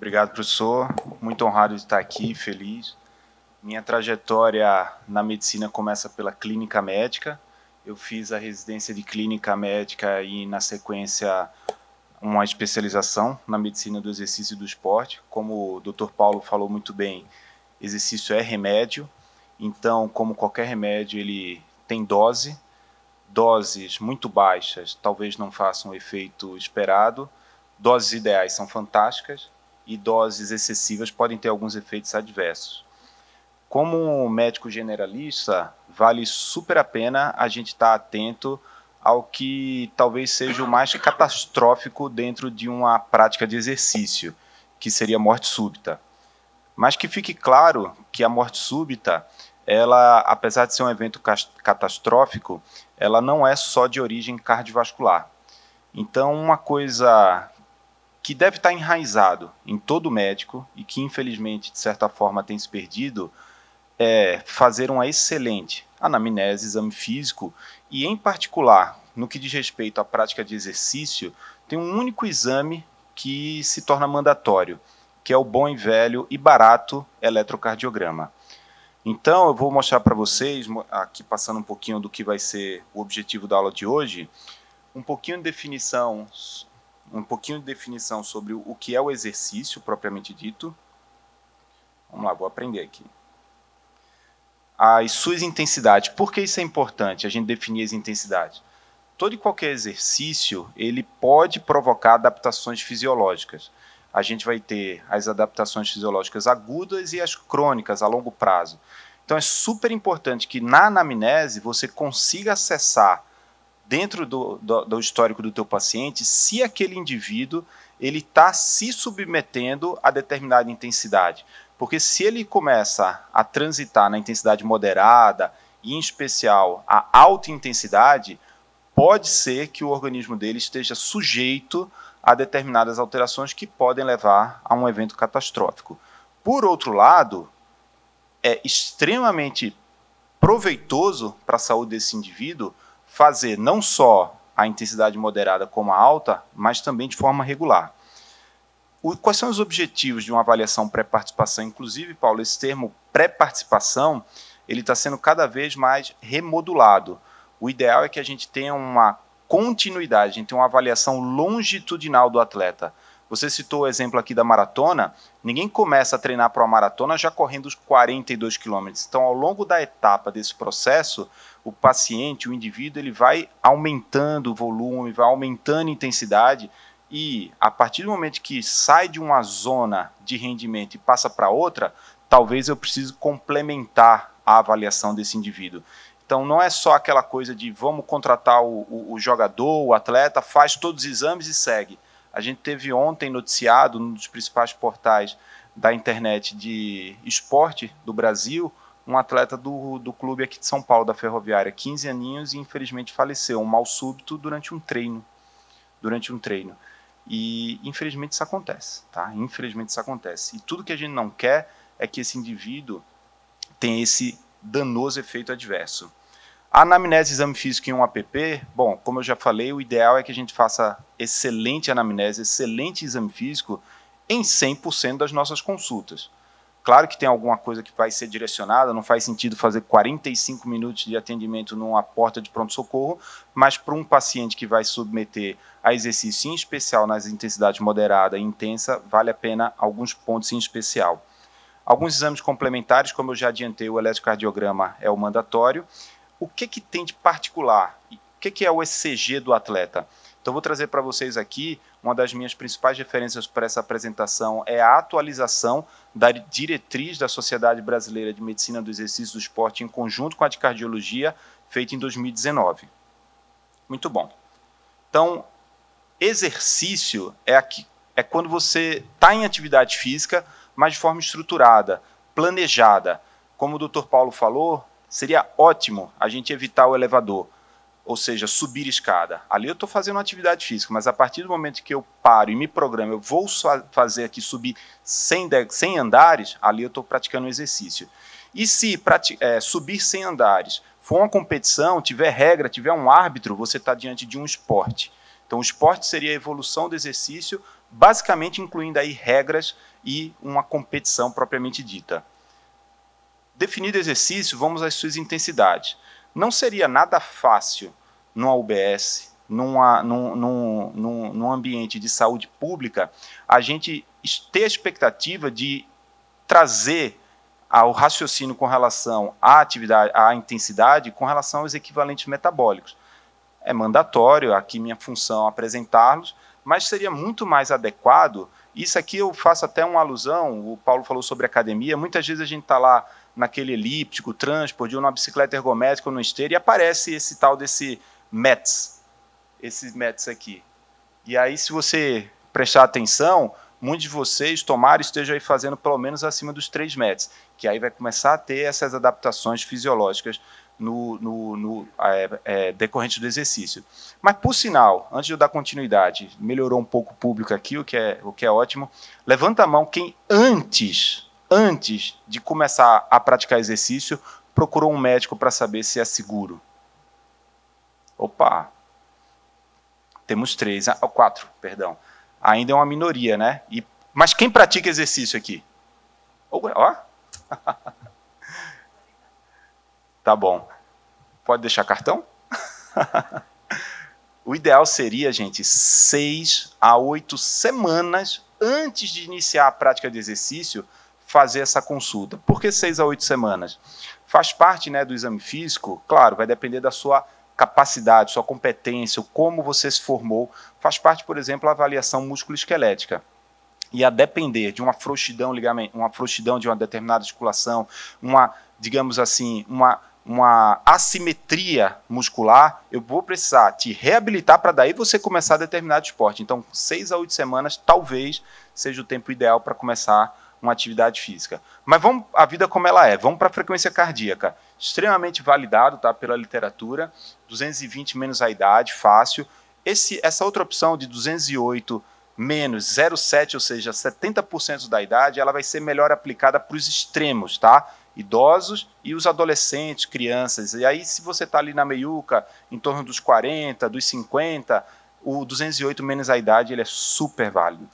Obrigado, professor. Muito honrado de estar aqui, feliz. Minha trajetória na medicina começa pela clínica médica. Eu fiz a residência de clínica médica e, na sequência, uma especialização na medicina do exercício e do esporte. Como o Dr. Paulo falou muito bem, exercício é remédio. Então, como qualquer remédio, ele tem dose. Doses muito baixas talvez não façam o efeito esperado. Doses ideais são fantásticas e doses excessivas podem ter alguns efeitos adversos. Como médico generalista, vale super a pena a gente estar atento ao que talvez seja o mais catastrófico dentro de uma prática de exercício, que seria a morte súbita. Mas que fique claro que a morte súbita, ela, apesar de ser um evento catastrófico, ela não é só de origem cardiovascular. Então, uma coisa que deve estar enraizado em todo médico e que, infelizmente, de certa forma tem se perdido, é fazer uma excelente anamnese, exame físico e, em particular, no que diz respeito à prática de exercício, tem um único exame que se torna mandatório, que é o bom e velho e barato eletrocardiograma. Então, eu vou mostrar para vocês, aqui passando um pouquinho do que vai ser o objetivo da aula de hoje, um pouquinho de definição sobre o que é o exercício propriamente dito. Vamos lá, vou aprender aqui. As suas intensidades. Por que isso é importante, a gente definir as intensidades? Todo e qualquer exercício, ele pode provocar adaptações fisiológicas. A gente vai ter as adaptações fisiológicas agudas e as crônicas a longo prazo. Então é super importante que na anamnese você consiga acessar dentro do histórico do teu paciente se aquele indivíduo ele está se submetendo a determinada intensidade. Porque se ele começa a transitar na intensidade moderada e, em especial, a alta intensidade, pode ser que o organismo dele esteja sujeito a determinadas alterações que podem levar a um evento catastrófico. Por outro lado, é extremamente proveitoso para a saúde desse indivíduo fazer não só a intensidade moderada como a alta, mas também de forma regular. Quais são os objetivos de uma avaliação pré-participação? Inclusive, Paulo, esse termo pré-participação, ele está sendo cada vez mais remodulado. O ideal é que a gente tenha uma continuidade, a gente tenha uma avaliação longitudinal do atleta. Você citou o exemplo aqui da maratona, ninguém começa a treinar para uma maratona já correndo os 42 quilômetros. Então, ao longo da etapa desse processo, o paciente, o indivíduo, ele vai aumentando o volume, vai aumentando a intensidade e, a partir do momento que sai de uma zona de rendimento e passa para outra, talvez eu precise complementar a avaliação desse indivíduo. Então, não é só aquela coisa de vamos contratar o jogador, o atleta, faz todos os exames e segue. A gente teve ontem noticiado, num dos principais portais da internet de esporte do Brasil, um atleta do clube aqui de São Paulo, da Ferroviária, 15 aninhos, e infelizmente faleceu, um mal súbito durante um treino. E infelizmente isso acontece, tá? Infelizmente isso acontece. E tudo que a gente não quer é que esse indivíduo tenha esse danoso efeito adverso. A anamnese, exame físico em um APP, bom, como eu já falei, o ideal é que a gente faça excelente anamnese, excelente exame físico em 100% das nossas consultas. Claro que tem alguma coisa que vai ser direcionada, não faz sentido fazer 45 minutos de atendimento numa porta de pronto-socorro, mas para um paciente que vai submeter a exercício, em especial nas intensidades moderada e intensa, vale a pena alguns pontos em especial. Alguns exames complementares, como eu já adiantei, o eletrocardiograma é o mandatório. O que tem de particular? O que é o ECG do atleta? Então, vou trazer para vocês aqui, uma das minhas principais referências para essa apresentação é a atualização da diretriz da Sociedade Brasileira de Medicina do Exercício do Esporte em conjunto com a de Cardiologia, feita em 2019. Muito bom. Então, exercício é quando você está em atividade física, mas de forma estruturada, planejada. Como o Dr. Paulo falou, seria ótimo a gente evitar o elevador, ou seja, subir escada. Ali eu estou fazendo uma atividade física, mas a partir do momento que eu paro e me programo, eu vou fazer aqui subir 100 andares, ali eu estou praticando um exercício. E se subir 100 andares for uma competição, tiver regra, tiver um árbitro, você está diante de um esporte. Então, o esporte seria a evolução do exercício, basicamente incluindo aí regras e uma competição propriamente dita. Definido o exercício, vamos às suas intensidades. Não seria nada fácil numa UBS, num ambiente de saúde pública, a gente ter a expectativa de trazer o raciocínio com relação à atividade, à intensidade, com relação aos equivalentes metabólicos. É mandatório, aqui minha função é apresentá-los, mas seria muito mais adequado. Isso aqui eu faço até uma alusão, o Paulo falou sobre academia, muitas vezes a gente está lá naquele elíptico, transporte, ou numa bicicleta ergométrica ou no esteiro, e aparece esse tal desse METS, esses METS aqui. E aí, se você prestar atenção, muitos de vocês, tomara, estejam aí fazendo pelo menos acima dos 3 METs, que aí vai começar a ter essas adaptações fisiológicas decorrente do exercício. Mas, por sinal, antes de eu dar continuidade, melhorou um pouco o público aqui, o que é ótimo. Levanta a mão quem antes de começar a praticar exercício, procurou um médico para saber se é seguro. Opa! Temos 4, perdão. Ainda é uma minoria, né? Mas quem pratica exercício aqui? Ó. Tá bom. Pode deixar cartão? O ideal seria, gente, 6 a 8 semanas antes de iniciar a prática de exercício, fazer essa consulta. Por que 6 a 8 semanas? Faz parte, né, do exame físico, claro, vai depender da sua capacidade, sua competência, como você se formou. Faz parte, por exemplo, a avaliação musculoesquelética. E a depender de uma frouxidão de uma determinada articulação, digamos assim, uma assimetria muscular, eu vou precisar te reabilitar para daí você começar determinado esporte. Então, 6 a 8 semanas talvez seja o tempo ideal para começar uma atividade física. Mas vamos a vida como ela é. Vamos para a frequência cardíaca. Extremamente validado, tá, pela literatura. 220 menos a idade, fácil. Essa outra opção de 208 menos 0,7, ou seja, 70% da idade, ela vai ser melhor aplicada para os extremos, tá? Idosos e os adolescentes, crianças. E aí, se você está ali na meiuca, em torno dos 40, dos 50, o 208 menos a idade, ele é super válido.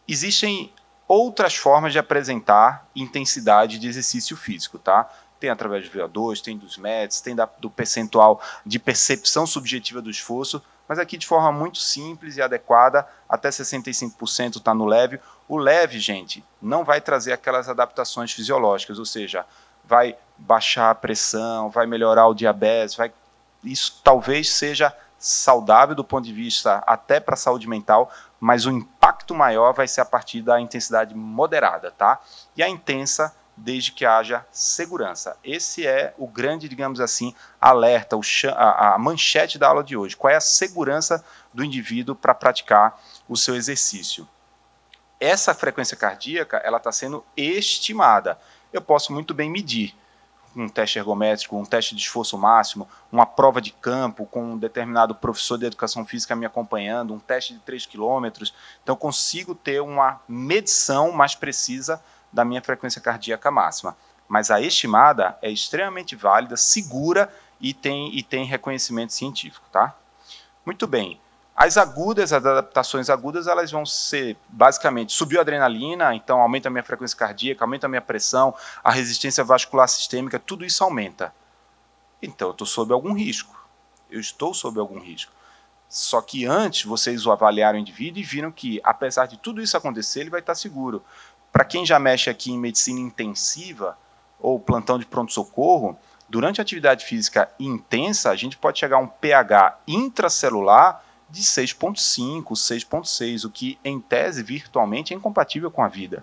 Existem outras formas de apresentar intensidade de exercício físico, tá? Tem através do VO2, tem dos METs, tem do percentual de percepção subjetiva do esforço, mas aqui de forma muito simples e adequada, até 65% está no leve. O leve, gente, não vai trazer aquelas adaptações fisiológicas, ou seja, vai baixar a pressão, vai melhorar o diabetes, isso talvez seja saudável do ponto de vista até para a saúde mental, mas o impacto maior vai ser a partir da intensidade moderada, tá? E a intensa, desde que haja segurança. Esse é o grande, digamos assim, alerta, a manchete da aula de hoje. Qual é a segurança do indivíduo para praticar o seu exercício? Essa frequência cardíaca, ela está sendo estimada. Eu posso muito bem medir um teste ergométrico, um teste de esforço máximo, uma prova de campo com um determinado professor de educação física me acompanhando, um teste de 3 km. Então, eu consigo ter uma medição mais precisa da minha frequência cardíaca máxima. Mas a estimada é extremamente válida, segura e tem reconhecimento científico, tá? Muito bem. As adaptações agudas, elas vão ser, basicamente, subiu a adrenalina, então aumenta a minha frequência cardíaca, aumenta a minha pressão, a resistência vascular sistêmica, tudo isso aumenta. Então, eu estou sob algum risco. Eu estou sob algum risco. Só que antes, vocês o avaliaram o indivíduo e viram que, apesar de tudo isso acontecer, ele vai estar seguro. Para quem já mexe aqui em medicina intensiva, ou plantão de pronto-socorro, durante a atividade física intensa, a gente pode chegar a um pH intracelular de 6,5, 6,6, o que, em tese, virtualmente, é incompatível com a vida.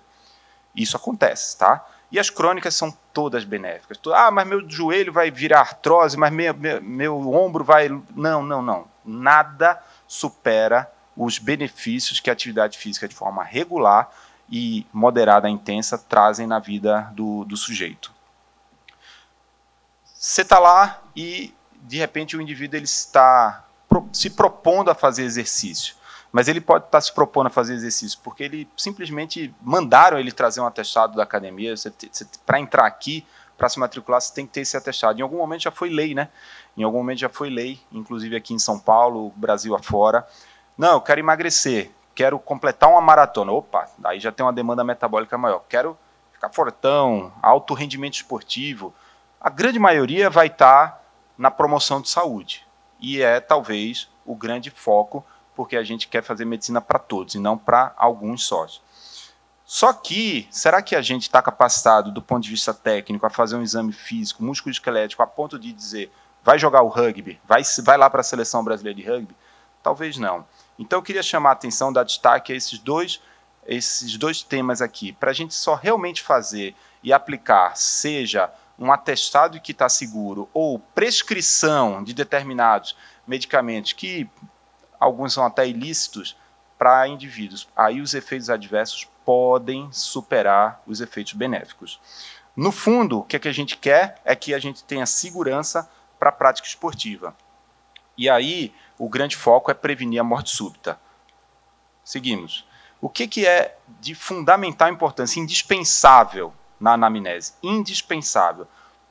Isso acontece, tá? E as crônicas são todas benéficas. Mas meu joelho vai virar artrose, mas meu ombro vai... Não. Nada supera os benefícios que a atividade física de forma regular e moderada intensa trazem na vida do sujeito. Você está lá e, de repente, o indivíduo ele está se propondo a fazer exercício. Mas ele pode estar se propondo a fazer exercício porque ele simplesmente mandaram ele trazer um atestado da academia para entrar aqui, para se matricular, você tem que ter esse atestado. Em algum momento já foi lei, né? Em algum momento já foi lei, inclusive aqui em São Paulo, Brasil afora. Não, eu quero emagrecer, quero completar uma maratona. Opa, aí já tem uma demanda metabólica maior. Quero ficar fortão, alto rendimento esportivo. A grande maioria vai estar na promoção de saúde. E é, talvez, o grande foco, porque a gente quer fazer medicina para todos e não para alguns sós. Só que, será que a gente está capacitado, do ponto de vista técnico, a fazer um exame físico, músculo esquelético, a ponto de dizer, vai jogar o rugby, vai lá para a seleção brasileira de rugby? Talvez não. Então eu queria chamar a atenção, dar destaque a esses dois temas aqui, para a gente só realmente fazer e aplicar, seja um atestado que está seguro ou prescrição de determinados medicamentos, que alguns são até ilícitos, para indivíduos. Aí os efeitos adversos podem superar os efeitos benéficos. No fundo, o que a gente quer é que a gente tenha segurança para a prática esportiva. E aí, o grande foco é prevenir a morte súbita. Seguimos. O que é de fundamental importância, indispensável na anamnese? Indispensável.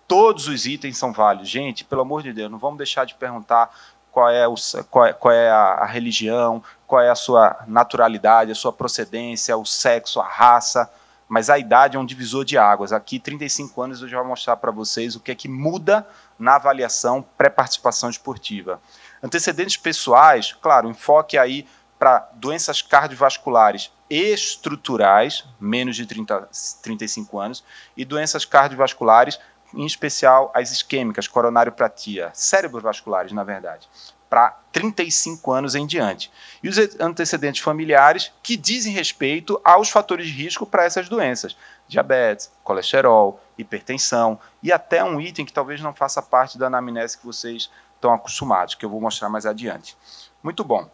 Todos os itens são válidos. Gente, pelo amor de Deus, não vamos deixar de perguntar qual é a religião, qual é a sua naturalidade, a sua procedência, o sexo, a raça, mas a idade é um divisor de águas. Aqui, 35 anos, eu já vou mostrar para vocês o que é que muda na avaliação pré-participação esportiva. Antecedentes pessoais, claro, enfoque aí para doenças cardiovasculares estruturais, menos de 35 anos, e doenças cardiovasculares, em especial as isquêmicas, coronariopatia, cerebrovasculares, na verdade, para 35 anos em diante. E os antecedentes familiares que dizem respeito aos fatores de risco para essas doenças, diabetes, colesterol, hipertensão, e até um item que talvez não faça parte da anamnese que vocês estão acostumados, que eu vou mostrar mais adiante. Muito bom.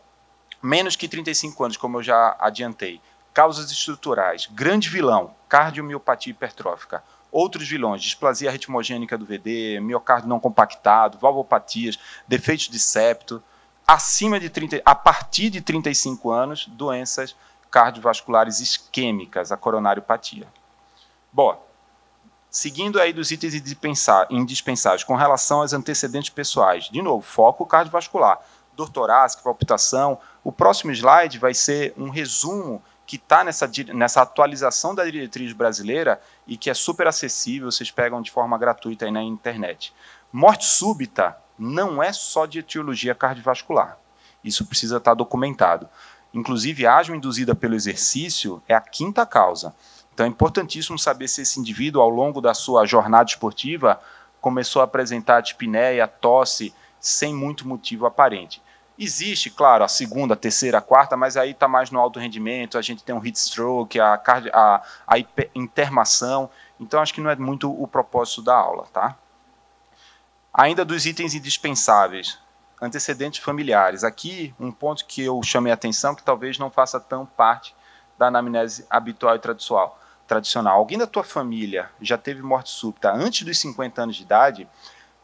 Menos que 35 anos, como eu já adiantei. Causas estruturais, grande vilão, cardiomiopatia hipertrófica. Outros vilões, displasia ritmogênica do VD, miocárdio não compactado, valvopatias, defeitos de septo. A partir de 35 anos, doenças cardiovasculares isquêmicas, a coronariopatia. Bom, seguindo aí dos itens indispensáveis, com relação aos antecedentes pessoais, de novo, foco cardiovascular, dor torácica, palpitação. O próximo slide vai ser um resumo que está nessa atualização da diretriz brasileira e que é super acessível, vocês pegam de forma gratuita aí na internet. Morte súbita não é só de etiologia cardiovascular. Isso precisa estar documentado. Inclusive, asma induzida pelo exercício é a quinta causa. Então é importantíssimo saber se esse indivíduo, ao longo da sua jornada esportiva, começou a apresentar dispneia, tosse, sem muito motivo aparente. Existe, claro, a segunda, a terceira, a quarta, mas aí está mais no alto rendimento, a gente tem um heat stroke, a intermação, então acho que não é muito o propósito da aula, tá? Ainda dos itens indispensáveis, antecedentes familiares. Aqui, um ponto que eu chamei a atenção, que talvez não faça tão parte da anamnese habitual e tradicional. Alguém da tua família já teve morte súbita antes dos 50 anos de idade?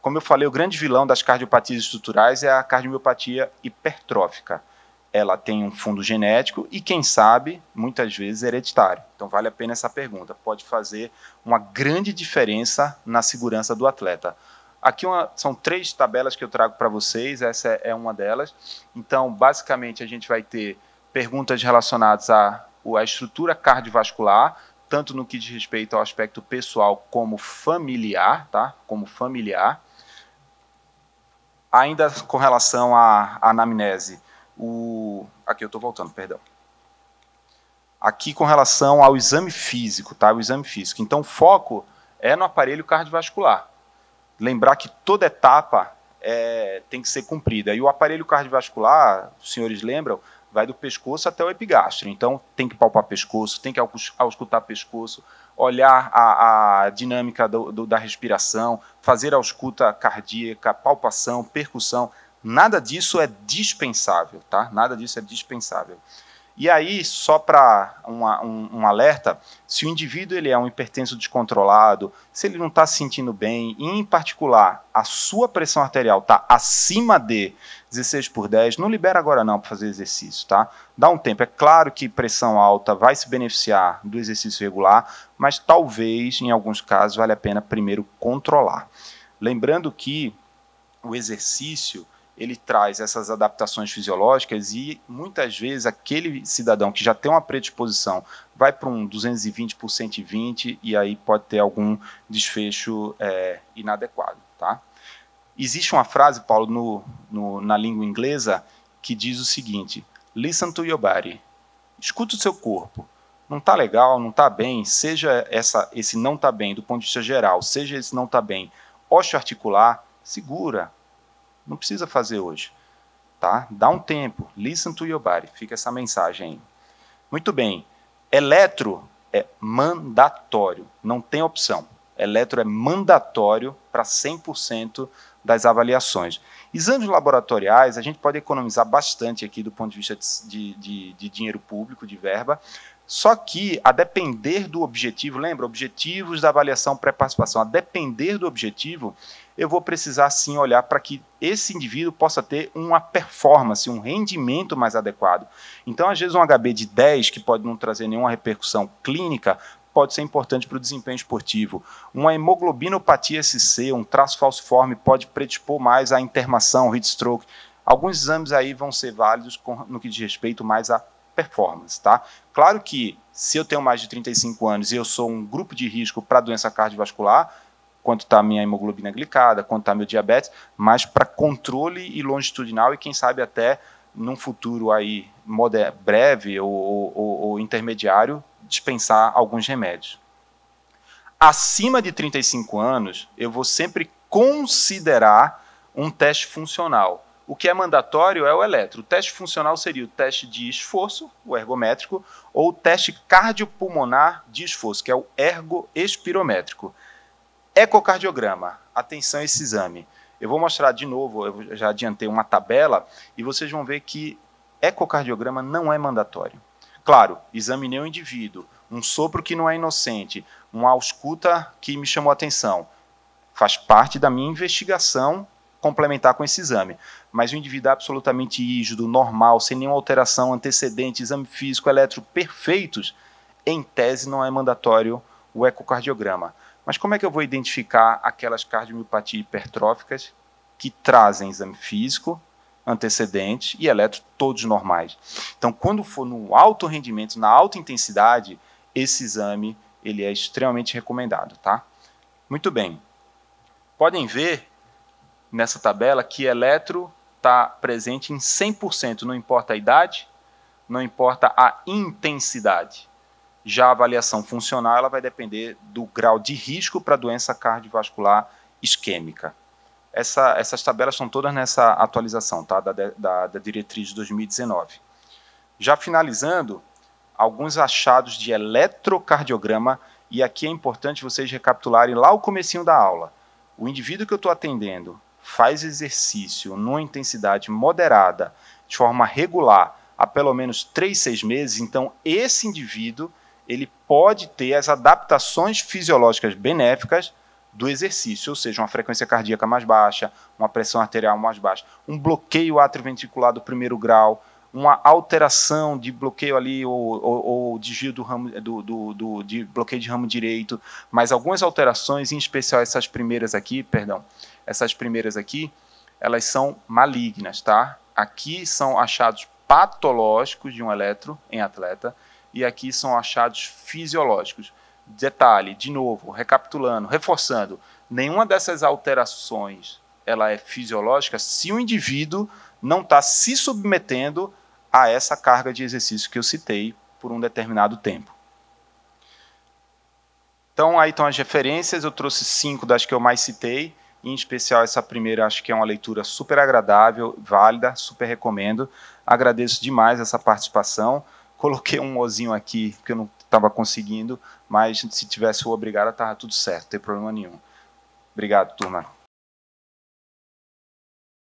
Como eu falei, o grande vilão das cardiopatias estruturais é a cardiomiopatia hipertrófica. Ela tem um fundo genético e, quem sabe, muitas vezes hereditário. Então, vale a pena essa pergunta. Pode fazer uma grande diferença na segurança do atleta. Aqui são 3 tabelas que eu trago para vocês, essa é uma delas. Então, basicamente, a gente vai ter perguntas relacionadas à estrutura cardiovascular, tanto no que diz respeito ao aspecto pessoal como familiar, tá? Como familiar. Ainda com relação à anamnese, aqui eu estou voltando, perdão. Aqui com relação ao exame físico, tá? O exame físico. Então, o foco é no aparelho cardiovascular. Lembrar que toda etapa tem que ser cumprida. E o aparelho cardiovascular, os senhores lembram, vai do pescoço até o epigastro. Então, tem que palpar pescoço, tem que auscultar pescoço, olhar a dinâmica da respiração, fazer a ausculta cardíaca, palpação, percussão. Nada disso é dispensável, tá? Nada disso é dispensável. E aí, só para um alerta, se o indivíduo ele é um hipertenso descontrolado, se ele não está se sentindo bem, e em particular, a sua pressão arterial está acima de 16/10, não libera agora não para fazer exercício, tá? Dá um tempo. É claro que pressão alta vai se beneficiar do exercício regular, mas talvez, em alguns casos, vale a pena primeiro controlar. Lembrando que o exercício ele traz essas adaptações fisiológicas e muitas vezes aquele cidadão que já tem uma predisposição vai para um 220 por 120 e aí pode ter algum desfecho inadequado, tá? Existe uma frase, Paulo, na língua inglesa que diz o seguinte: listen to your body. Escuta o seu corpo. Não está legal, não está bem, seja esse não está bem do ponto de vista geral, seja esse não está bem osteoarticular, segura. Não precisa fazer hoje, tá? Dá um tempo. Listen to your body. Fica essa mensagem aí. Muito bem. Eletro é mandatório. Não tem opção. Eletro é mandatório para 100% das avaliações. Exames laboratoriais, a gente pode economizar bastante aqui do ponto de vista de dinheiro público, de verba, só que, a depender do objetivo, lembra, objetivos da avaliação pré-participação, a depender do objetivo, eu vou precisar sim olhar para que esse indivíduo possa ter uma performance, um rendimento mais adequado. Então, às vezes, um HB de 10, que pode não trazer nenhuma repercussão clínica, pode ser importante para o desempenho esportivo. Uma hemoglobinopatia SC, um traço falciforme, pode predispor mais à internação, heat stroke. Alguns exames aí vão ser válidos no que diz respeito mais à performance, tá? Claro que se eu tenho mais de 35 anos e eu sou um grupo de risco para doença cardiovascular, quanto está a minha hemoglobina glicada, quanto está meu diabetes, mas para controle e longitudinal e quem sabe até num futuro aí breve ou intermediário, dispensar alguns remédios. Acima de 35 anos, eu vou sempre considerar um teste funcional. O que é mandatório é o eletro. O teste funcional seria o teste de esforço, o ergométrico, ou o teste cardiopulmonar de esforço, que é o ergoespirométrico. Ecocardiograma. Atenção a esse exame. Eu vou mostrar de novo, eu já adiantei uma tabela, e vocês vão ver que ecocardiograma não é mandatório. Claro, examinei o indivíduo, um sopro que não é inocente, uma ausculta que me chamou a atenção. Faz parte da minha investigação complementar com esse exame. Mas o indivíduo é absolutamente rígido, normal, sem nenhuma alteração, antecedente, exame físico, eletro perfeitos, em tese não é mandatório o ecocardiograma. Mas como é que eu vou identificar aquelas cardiomiopatias hipertróficas que trazem exame físico, antecedentes e eletro todos normais? Então, quando for no alto rendimento, na alta intensidade, esse exame ele é extremamente recomendado, tá? Muito bem. Podem ver nessa tabela que eletro está presente em 100%, não importa a idade, não importa a intensidade. Já a avaliação funcional ela vai depender do grau de risco para doença cardiovascular isquêmica. Essas tabelas estão todas nessa atualização, tá? da diretriz de 2019. Já finalizando, alguns achados de eletrocardiograma, e aqui é importante vocês recapitularem lá o comecinho da aula. O indivíduo que eu estou atendendo faz exercício numa intensidade moderada, de forma regular, há pelo menos 3, 6 meses, então esse indivíduo ele pode ter as adaptações fisiológicas benéficas do exercício, ou seja, uma frequência cardíaca mais baixa, uma pressão arterial mais baixa, um bloqueio atrioventricular do primeiro grau, uma alteração de bloqueio ali ou desvio do ramo, de bloqueio de ramo direito, mas algumas alterações, em especial essas primeiras aqui, elas são malignas, tá? Aqui são achados patológicos de um eletro em atleta e aqui são achados fisiológicos. Detalhe, de novo, recapitulando, reforçando, nenhuma dessas alterações ela é fisiológica se o indivíduo não está se submetendo a essa carga de exercício que eu citei por um determinado tempo. Então, aí estão as referências, eu trouxe 5 das que eu mais citei, em especial essa primeira, acho que é uma leitura super agradável, válida, super recomendo. Agradeço demais essa participação. Coloquei um ozinho aqui, que eu não estava conseguindo, mas se tivesse o obrigado, estava tudo certo, não tem problema nenhum. Obrigado, turma.